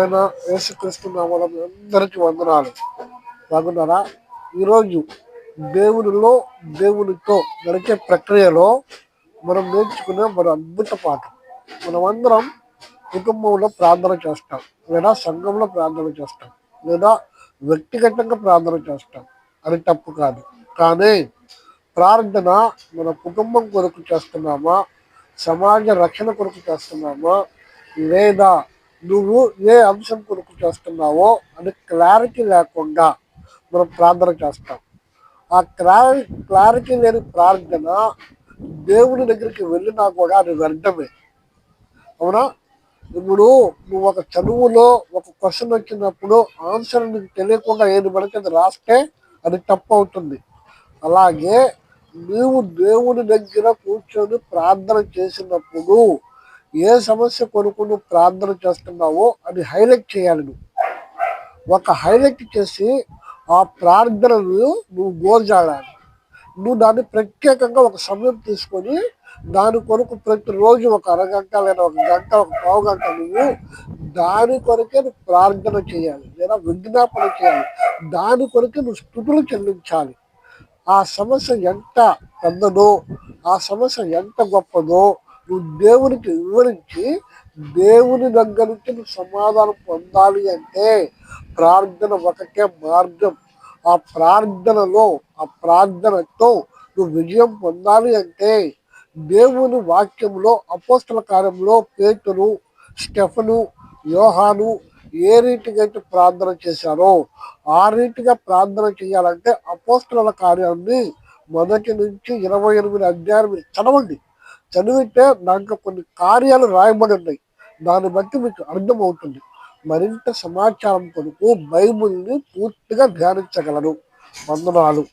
ఆయన యేసుక్రీస్తు నామములో మీ అందరికీ వందనాలు. బాగున్నారా? ఈరోజు దేవునిలో దేవునితో నడిచే ప్రక్రియలో మనం నేర్చుకునే మరో అద్భుత పాఠం. మనమందరం కుటుంబంలో ప్రార్థన చేస్తాం, లేదా సంఘంలో ప్రార్థన చేస్తాం, లేదా వ్యక్తిగతంగా ప్రార్థన చేస్తాం. అది తప్పు కాదు. కానీ ప్రార్థన మన కుటుంబం కొరకు చేస్తున్నామా, సమాజ రక్షణ కొరకు చేస్తున్నామా, లేదా నువ్వు ఏ అంశం కొరకు చేస్తున్నావో అని క్లారిటీ లేకుండా మనం ప్రార్థన చేస్తాం. ఆ క్లారిటీ లేని ప్రార్థన దేవుని దగ్గరికి వెళ్ళినా కూడా అది వ్యర్థమే. అవునా? ఇప్పుడు నువ్వు ఒక చదువులో ఒక క్వశ్చన్ వచ్చినప్పుడు ఆన్సర్ నీకు తెలియకుండా ఏది పడితే అది రాస్తే అది తప్పు అవుతుంది. అలాగే నీవు దేవుని దగ్గర కూర్చొని ప్రార్థన చేసినప్పుడు ఏ సమస్య కొరకు నువ్వు ప్రార్థన చేస్తున్నావో అది హైలైట్ చేయాలి. ఒక హైలైట్ చేసి ఆ ప్రార్థనను నువ్వు గోల్జాడాలి. నువ్వు దాన్ని ప్రత్యేకంగా ఒక సమయం తీసుకొని దాని కొరకు ప్రతిరోజు ఒక అరగంట లేదా ఒక గంట, ఒక పావు గంట నువ్వు దాని కొరకే నువ్వు ప్రార్థన చేయాలి, లేదా విజ్ఞాపన చేయాలి. దాని కొరకే నువ్వు స్తుతులు చెల్లించాలి. ఆ సమస్య ఎంత పెద్దదో, ఆ సమస్య ఎంత గొప్పదో నువ్వు దేవునికి వివరించి దేవుని దగ్గర నుంచి నువ్వు సమాధానం పొందాలి అంటే ప్రార్థన ఒకటే మార్గం. ఆ ప్రార్థనతో నువ్వు విజయం పొందాలి అంటే దేవుని వాక్యంలో అపోస్తల కార్యంలో పేతురు, స్టెఫను, యోహాను ఏ రీతిగా అయితే ప్రార్థన చేశారో ఆ రీతిగా ప్రార్థన చేయాలంటే అపోస్తల కార్యాన్ని 1 నుంచి 28 అధ్యాయం చదవండి. చదివితే దాంట్లో కొన్ని కార్యాలు రాయబడి ఉన్నాయి. దాన్ని బట్టి మీకు అర్థమవుతుంది. మరింత సమాచారం కొరకు బైబిల్ని పూర్తిగా ధ్యానించగలరు. వందనాలు.